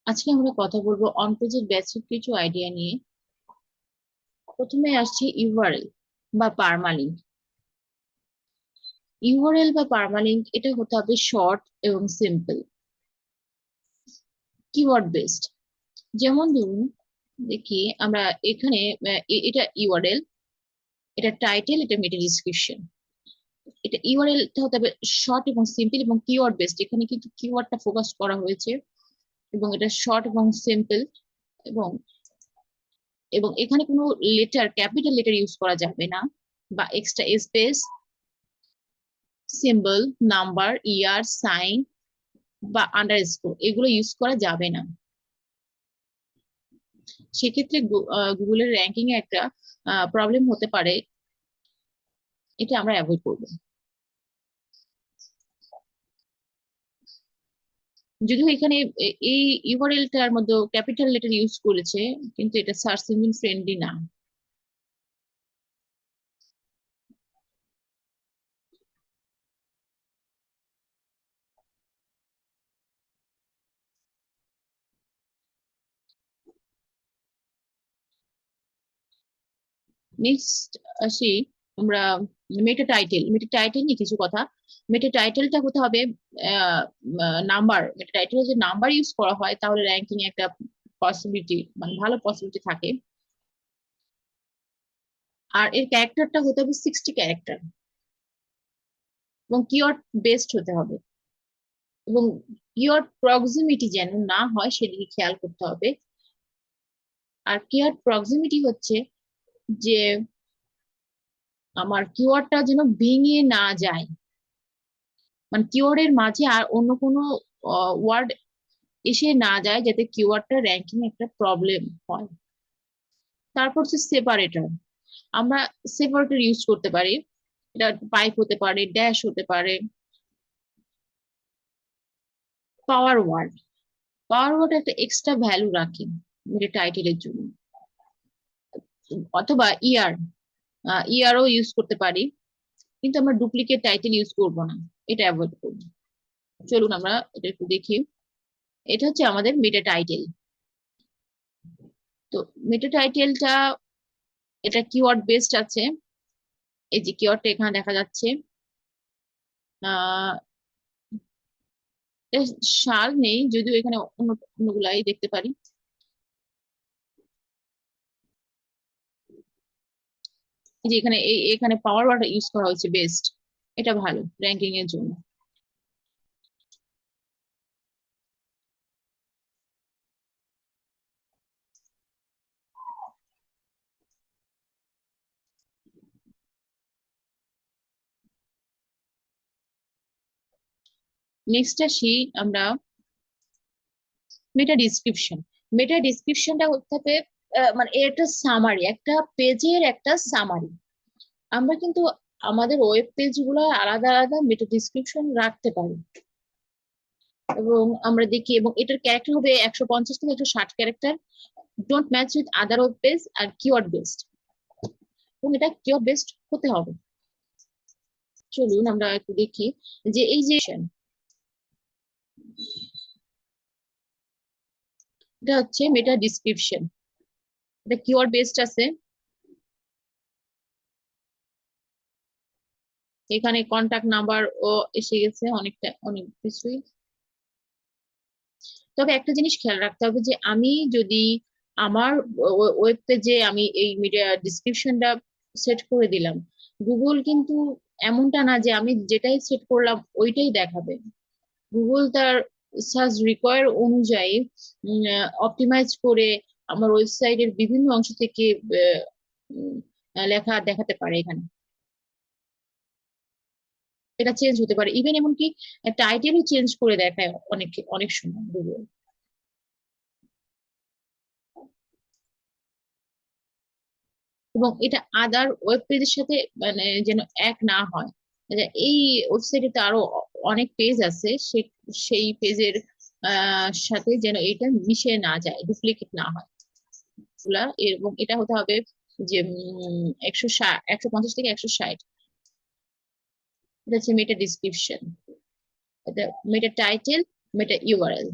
আজকে আমরা কথা বলবো অন পেজের বেসিক কিছু আইডিয়া নিয়ে। প্রথমে আসছে ইউআরএল বা পারমালিঙ্ক। ইউআরএল বা পারমালিঙ্ক এটা হতে হবে শর্ট এবং সিম্পল, কিওয়ার্ড বেসড। যেমন ধরুন, দেখি আমরা এখানে এটা ইউআরএল, এটা টাইটেল, এটা মেটা ডিসক্রিপশন। এটা ইউআরএল টা হতে হবে শর্ট এবং সিম্পল এবং কিওয়ার্ড বেসড। এখানে কিন্তু কিওয়ার্ডটা ফোকাস করা হয়েছে এবং এটা শর্ট এবং সিম্পল। এবং এবং এখানে কোনো লেটার, ক্যাপিটাল লেটার ইউজ করা যাবে না, বা এক্সট্রা স্পেস, সিম্বল, নাম্বার, ইয়ার, সাইন বা আন্ডারস্কোর এগুলো ইউজ করা যাবে না। সেক্ষেত্রে গুগলের র্যাঙ্কিং এ একটা প্রবলেম হতে পারে, এটা আমরা অ্যাভয়েড করবো। যদিও এখানে এই ইউআরএল টার মধ্যে ক্যাপিটাল লেটার ইউজ করেছে, কিন্তু এটা সার্চ ইঞ্জিন ফ্রেন্ডলি না। নেক্সট আসি আমরা মেটা টাইটেল নিয়ে কিছু কথা। মেটা টাইটেলটা হতে হবে নাম্বার। মেটা টাইটেল যদি নাম্বার ইউজ করা হয় তাহলে র্যাঙ্কিং একটা পসিবিলিটি, মানে ভালো পসিবিলিটি থাকে। আর এর ক্যারেক্টারটা হতে হবে 60 ক্যারেক্টার এবং কিওয়ার্ড বেসড হতে হবে। এবং কিওয়ার্ড প্রক্সিমিটি যেন না হয় সেদিকে খেয়াল করতে হবে। আর কিওয়ার্ড প্রক্সিমিটি হচ্ছে যে আমার কিওয়ার্ডটা যেন ভেঙে না যায়, মানে কিওয়ার্ডের মাঝে আর অন্য কোনো ওয়ার্ড এসে না যায়, যাতে কিওয়ার্ডটা র্যাঙ্কিং একটা প্রবলেম হয়। তারপর হচ্ছে সেপারেটর। আমরা সেপারেটর ইউজ করতে পারি। এটা পাইপ হতে পারে, ড্যাশ হতে পারে, পাওয়ার ওয়ার্ড। পাওয়ার ওয়ার্ড একটা এক্সট্রা ভ্যালু রাখে টাইটেলের জন্য। অথবা ইয়ারও ইউজ করতে পারি, কিন্তু আমরা ডুপ্লিকেট টাইটেল ইউজ করব না, এটা অ্যাভয়েড করব। চলুন আমরা এটা একটু দেখি। এটা হচ্ছে আমাদের মেটা টাইটেল। তো মেটা টাইটেলটা, এটা কিওয়ার্ড বেসড আছে। এই যে কিওয়ার্ডটা এখানে দেখা যাচ্ছে, আহ এর সাল নেই, যদিও এখানে অন্য অন্যগুলাই দেখতে পারি। এই যে এখানে এখানে পাওয়ার ওয়ার্ড ইউজ করা হয়েছে বেস্ট, এটা ভালো র্যাঙ্কিং এর জন্য। নেক্সট আসি আমরা মেটা ডিসক্রিপশন। মেটা ডিসক্রিপশনটা হতে হবে মানে এটা সামারি, একটা পেজের একটা সামারি। আমরা কিন্তু আমাদের ওয়েব পেজ গুলো আলাদা আলাদা মেটা ডিসক্রিপশন রাখতে পারি। এবং আমরা দেখি, এবং এটার ক্যারেক্টার হবে 150 থেকে 160 character. Don't match with other web page আর কিওয়ার্ড বেসড, এবং এটা কিওয়ার্ড বেসড হতে হবে। চলুন আমরা একটু দেখি যে এই যে এটা হচ্ছে মেটা ডিসক্রিপশন, এটা কিওয়ার্ড বেসড আছে। এখানে কন্টাক্ট নাম্বার ও এসে গেছে, অনেকটা অনেক কিছুই। তবে একটা জিনিস খেয়াল রাখতে হবে যে আমি যদি আমার ওয়েব পেজে আমি এই মিডিয়া ডিসক্রিপশনটা সেট করে দিলাম, গুগল কিন্তু এমনটা না যে আমি যেটাই সেট করলাম ওইটাই দেখাবে। গুগল তার সার্চ রিকোয়ার অনুযায়ী অপটিমাইজ করে আমার ওয়েবসাইটের বিভিন্ন অংশ থেকে উম, লেখা দেখাতে পারে এখানে। এটা চেঞ্জ হতে পারে, ইভেন এমনকি টাইটেলও চেঞ্জ করে দেখায় অনেক অনেক সময় গুগল। এবং এটা আদার ওয়েব পেজের সাথে মানে যেন এক না হয়। যে এই ওয়েবসাইটে তো আরো অনেক পেজ আছে, সেই পেজের সাথে যেন এটা মিশে না যায়, ডুপ্লিকেট না হয় এগুলা। এবং এটা হতে হবে যে 160, 150 থেকে 160। এটা হচ্ছে মেটা ডিসক্রিপশন, এটা মেটা title, meta URL.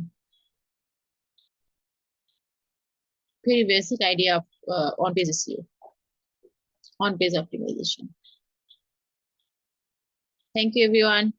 very basic idea of on-page SEO, on-page optimization. Thank you, everyone.